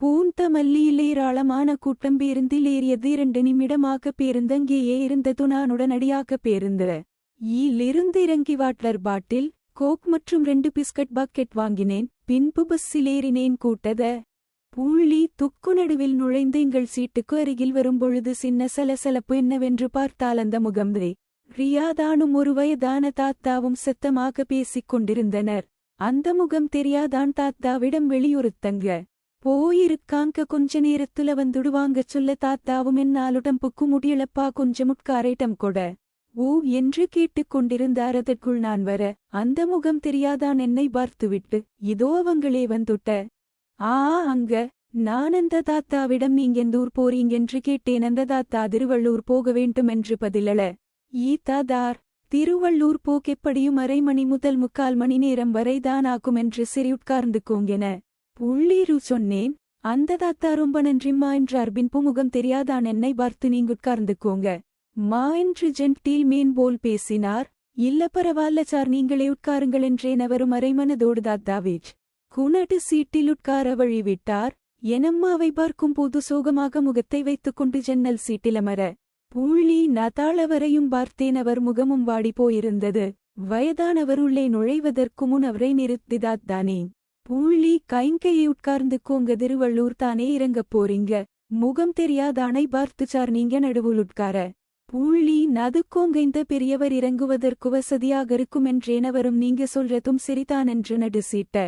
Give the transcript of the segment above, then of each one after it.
பூந்த மல்லியில் ஏராளமான கூட்டம் பேருந்தில் ஏறியது. 2 நிமிடமாக பேருந்தங்கேயே இருந்தது. நான் உடனடியாக பேருந்து இருந்து இறங்கி வாட்டர் பாட்டில், கோக் மற்றும் 2 பிஸ்கட் பாக்கெட் வாங்கினேன். பின்பு பஸ்ஸில் ஏறினேன். கூட்டத புள்ளி துக்கு நடுவில் நுழைந்து எங்கள் சீட்டுக்கு அருகில் வரும்பொழுது சின்ன சலசலப்பு. என்னவென்று பார்த்தால் அந்த முகம்ரே ரியாதானும் ஒரு வயதான தாத்தாவும் சத்தமாக பேசிக் கொண்டிருந்தனர். அந்த முகம் தெரியாதான் தாத்தாவிடம் வெளியுறுத்தங்க போயிருக்காங்க, கொஞ்ச நேரத்துல வந்துடுவாங்க சொல்ல. தாத்தாவும் என்னால் உடம்புக்கு முடியலப்பா, கொஞ்சம் உட்காரேட்டம் கொட ஊ என்று கேட்டுக்கொண்டிருந்தார். அதற்குள் நான் வர அந்த முகம் தெரியாதான் என்னை பார்த்துவிட்டு, இதோ அவங்களே வந்துட்ட. அங்க நான் அந்த தாத்தாவிடம் நீங்கெந்தூர் போறீங்கென்று கேட்டேன். அந்த தாத்தா திருவள்ளூர் போக வேண்டுமென்று பதிலள. தாதார் திருவள்ளூர் போக்கெப்படியும் அரை மணி முதல் 3/4 மணி நேரம் வரைதான் ஆகுமென்று சரி உட்கார்ந்துக்கோங்கென புள்ளீரு சொன்னேன். அந்த தாத்தா ரொம்ப நன்றிம்மா என்றார். பின்பு முகம் தெரியாதான் என்னை பார்த்து நீங்க உட்கார்ந்துக்கோங்க மா என்று ஜென்டில் மேன் போல் பேசினார். இல்ல பரவால்ல சார், நீங்களே உட்காருங்கள் என்றேன். அவரும் அரைமனதோடு தாத்தாவேஜ் குனடு சீட்டில் உட்கார வழிவிட்டார். எனம்மாவை பார்க்கும் போது சோகமாக முகத்தை வைத்துக்கொண்டு ஜன்னல் சீட்டில் அமர புள்ளி நதாளவரையும் பார்த்தேன். அவர் முகமும் வாடி போயிருந்தது. வயதானவர் உள்ளே நுழைவதற்கு முன் அவரை நிறுத்திதாத்தானே. புள்ளி கைங்கையை உட்கார்ந்துக்கோங்க, திருவள்ளூர் தானே இறங்கப் போறீங்க. முகம் தெரியாதானை பார்த்து சார் நீங்க நடுவுள் உட்கார புள்ளி நதுக்கோங்க, இந்த பெரியவர் இறங்குவதற்கு வசதியாக இருக்குமென்றேன். அவரும் நீங்க சொல்றதும் சரிதானென்று நடு சீட்ட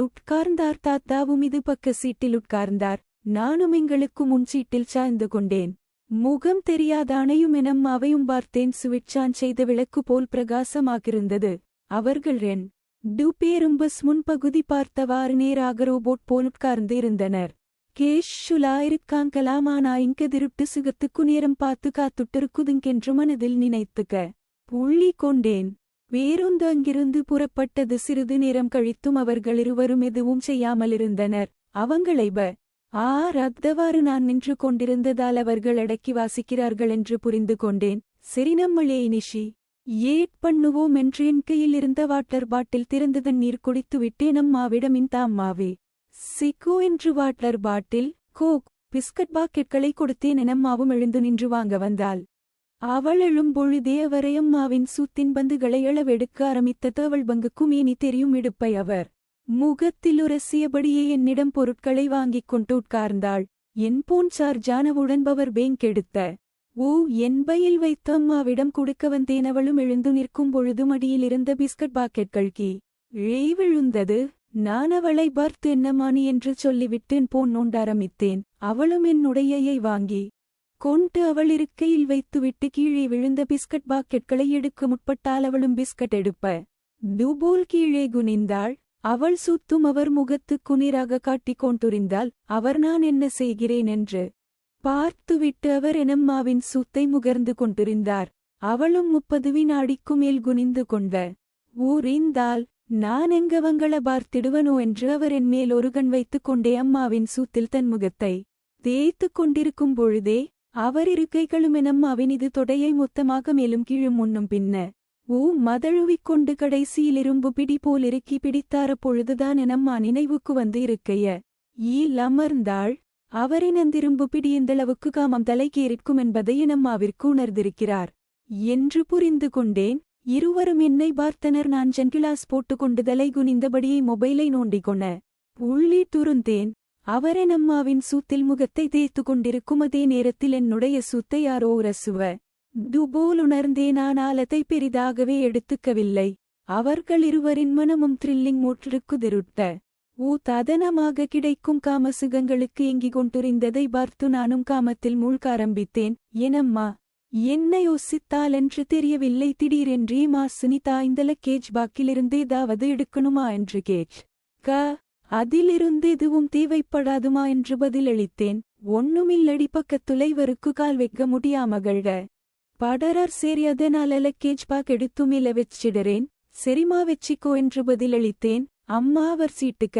உட்கார்ந்தார். தாத்தாவும் இது பக்க சீட்டில் உட்கார்ந்தார். நானும் எங்களுக்கு முன் சீட்டில் சாய்ந்து கொண்டேன். முகம் தெரியாதானையும் எனம்மாவையும் பார்த்தேன். சுவிட்ச் ஆன் செய்த விளக்கு போல் பிரகாசமாகிருந்தது. அவர்கள் 2 பேரும் பஸ் முன்பகுதி பார்த்தவாறு நேராக ரோபோட் போல் உட்கார்ந்து இருந்தனர். கேஷுலா இருக்காங்களாமானா இங்க திருட்டு சுகத்துக்கு நேரம் பார்த்து காத்துட்டிருக்குதுங்கென்று மனதில் நினைத்துக்க புள்ளி கொண்டேன். வேறொன்று அங்கிருந்து புறப்பட்டது. சிறிது நேரம் கழித்தும் அவர்கள் இருவரும் எதுவும் செய்யாமலிருந்தனர். அவங்களை ரத்தவாறு நான் நின்று கொண்டிருந்ததால் அவர்கள் அடக்கி வாசிக்கிறார்கள் என்று புரிந்து கொண்டேன். சரி, நம்மளே இனிஷி பண்ணுவோம் என்று என் கையில் இருந்த வாட்டர் பாட்டில் திறந்து தண்ணீர் குடித்துவிட்டேன். அம்மாவிடம் இந்த அம்மாவே சிக்கோ என்று வாட்டர் பாட்டில், கோக், பிஸ்கட் பாக்கெட்களை கொடுத்தேன். எனம்மாவும் எழுந்து நின்று வாங்க வந்தாள். அவள் எழும்பொழுதே அவரை அம்மாவின் சூத்தின் பந்துகளை அளவெடுக்க ஆரம்பித்தது. அவள் பங்குக்கும் இனி தெரியும் இடுப்பை அவர் முகத்தில் உரசியபடியே என்னிடம் பொருட்களை வாங்கிக் கொண்டு உட்கார்ந்தாள். என் போன் சார்ஜானவுடன் பவர் பேங்க் எடுத்த என் பையில் வைத்து அம்மாவிடம் கொடுக்க வந்தேன். அவளும் எழுந்து நிற்கும் பொழுது மடியில் இருந்த பிஸ்கட் பாக்கெட்கள் விழுந்தது. நான் அவளை பார்த்து என்னமானி என்று சொல்லிவிட்டு என் போன் நோண்ட ஆரம்பித்தேன். அவளும் என்னுடையை வாங்கி கொண்டு அவள் இருக்கையில் வைத்துவிட்டு கீழே விழுந்த பிஸ்கட் பாக்கெட்களை எடுக்க முற்பட்டால் அவளும் பிஸ்கட் எடுப்ப துபோல் கீழே குனிந்தாள். அவள் சுத்தும் அவர் முகத்துக்கு நேராக காட்டிக் கொண்டிருந்தாள். அவர் நான் என்ன செய்கிறேன் என்று பார்த்துவிட்டு அவர் எனம்மாவின் சூத்தை முகர்ந்து கொண்டிருந்தார். அவளும் 30 வினாடிக்கு மேல் குனிந்து கொண்ட ஊறிந்தாள். நான் எங்கவங்கள பார்த்திடுவனோ என்று அவர் என் மேல் ஒரு கண் வைத்துக் கொண்டே அம்மாவின் சூத்தில் தன் முகத்தை தேய்த்து கொண்டிருக்கும் பொழுதே அவர் இருக்கைகளும் எனம்மாவின் இது தொடையை மொத்தமாக மேலும் கீழும் முன்னும் பின்ன மதழுவிக் கொண்டு கடைசியில் இரும்பு பிடி போல் இறுக்கி பிடித்தார பொழுதுதான் எனம்மா நினைவுக்கு வந்து இருக்கைய அமர்ந்தாள். அவரின் அந்திரும்பு பிடி எந்தளவுக்கு காமம் தலைக்கேறிக்கும் என்பதை எனம்மாவிற்கு உணர்ந்திருக்கிறார் என்று புரிந்து கொண்டேன். இருவரும் என்னை பார்த்தனர். நான் ஜன்கிளாஸ் போட்டுக்கொண்டு தலை குனிந்தபடியே மொபைலை நோண்டிக்கொண்ட புள்ளி துருந்தேன். அவரெனம்மாவின் சூத்தில் முகத்தை தேய்த்து கொண்டிருக்கும் அதே நேரத்தில் என்னுடைய சூத்தை யாரோ உரசுவ துபோல் உணர்ந்தேன். ஆனால் அதை பெரிதாகவே எடுத்துக்கவில்லை. அவர்கள் இருவரின் மனமும் த்ரில்லிங் மூற்றுக்குதிருட்ட ததனமாக கிடைக்கும் காமசுகங்களுக்கு ஏங்கிக் கொண்டிருந்ததை பார்த்து நானும் காமத்தில் மூழ்க ஆரம்பித்தேன். எனம்மா என்ன யோசித்தால் என்று தெரியவில்லை. திடீரென்றே சுனிதா இந்த லக்கேஜ் பாக்கிலிருந்து ஏதாவது எடுக்கணுமா என்று அதிலிருந்து எதுவும் தேவைப்படாதுமா என்று பதிலளித்தேன். ஒண்ணுமில்லடி, பக்கத்துலை வருக்கு கால் வைக்க முடியாமகள்க படரர். சரி, அதனால லக்கேஜ் பாக் எடுத்து மேல வச்சிடுறேன். சரிமா வச்சிக்கோ என்று பதிலளித்தேன். அம்மா அவர் சீட்டுக்க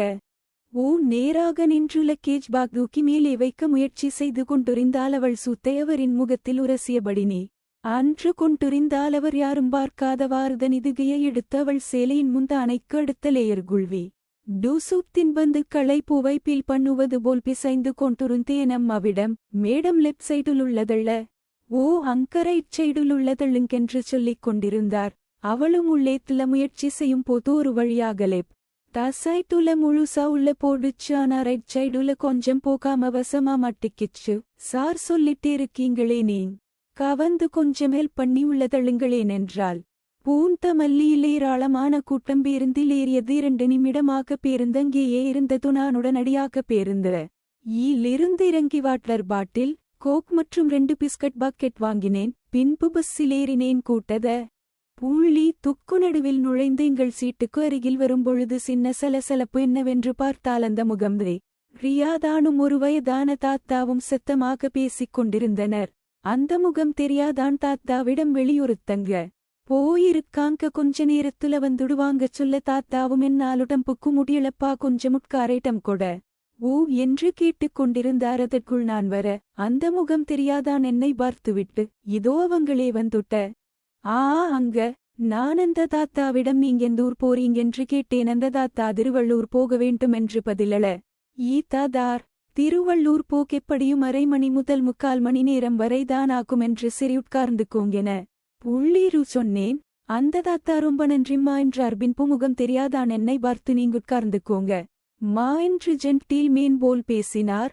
நேராக நின்று லக்கேஜ் பாக் தூக்கி மேலே வைக்க முயற்சி செய்து கொண்டிருந்தால் அவள் சூத்தை அவரின் முகத்தில் உரசியபடினே அன்று கொண்டிருந்தால் அவர் யாரும் பார்க்காதவாறு தன் இதுகையை எடுத்து அவள் சேலையின் முந்தானைக்கு அடுத்த லேயர் குழ்வி டூசூப் தின்பந்து களை பூவை பீல் பண்ணுவது போல் பிசைந்து கொண்டிருந்தேன் அம்மாவிடம். Madam left சைடுலுள்ளதள்ள. ஓ அங்க ரைட் சைடுலுள்ளதள்ளுங்கென்று சொல்லிக் கொண்டிருந்தார். அவளும் உள்ளே தில முயற்சி செய்யும் போது ஒரு வழியாக லெப் சைடுல முழுசா உள்ள போடுச்சு. ஆனா ரைட் சைடுல கொஞ்சம் போகாம வசமா மாட்டிக்கிச்சு. சார் சொல்லிட்டே இருக்கீங்களே நீங் கவந்து கொஞ்சம் ஹெல்ப் பண்ணி உள்ளதள்ளுங்களேன் என்றாள். பூந்த மல்லியில் ஏராளமான கூட்டம் பேருந்தில் ஏறியது. 2 நிமிடமாக பேருந்து அங்கேயே இருந்தது. நான் உடனடியாக பேருந்து யிலிருந்து இறங்கி வாட்டர் பாட்டில், கோக் மற்றும் 2 பிஸ்கட் பாக்கெட் வாங்கினேன். பின்பு பஸ்ஸில் ஏறினேன். கூட்டத புள்ளி துக்கு நடுவில் நுழைந்து எங்கள் சீட்டுக்கு அருகில் வரும்பொழுது சின்ன சலசலப்பு என்னவென்று பார்த்தால் அந்த முகம்தே ரியாதானும் ஒரு வயதான தாத்தாவும் சத்தமாக பேசிக் கொண்டிருந்தனர். அந்த முகம் தெரியாதான் தாத்தாவிடம் வெளியுறுத்தங்க போயிருக்காங்க, கொஞ்ச நேரத்துல வந்துடுவாங்கச் சொல்ல தாத்தாவும் என்னாலுடம்புக்கு முடியலப்பா கொஞ்சம் உட்காரேட்டம் கொட ஊ என்று கேட்டுக் கொண்டிருந்தார். அதற்குள் நான் வர அந்த முகம் தெரியாதான் என்னை பார்த்துவிட்டு இதோ அவங்களே வந்துட்ட. அங்க நான் அந்த தாத்தாவிடம் நீங்கெந்தூர் போறீங்கென்று கேட்டேன். அந்த தாத்தா திருவள்ளூர் போக வேண்டுமென்று பதிலள. தாதார் திருவள்ளூர் போக்கெப்படியும் அரை மணி முதல் 3/4 மணி நேரம் வரைதான் ஆகுமென்று சரி உட்கார்ந்துக்கோங்கென புள்ளீரு சொன்னேன். அந்த தாத்தா ரொம்ப நன்றிம்மா என்றார். பின்பு முகம் தெரியாதான் என்னை பார்த்து நீங்க உட்கார்ந்துக்கோங்க மா என்று ஜென்டில் மேன் போல் பேசினார்.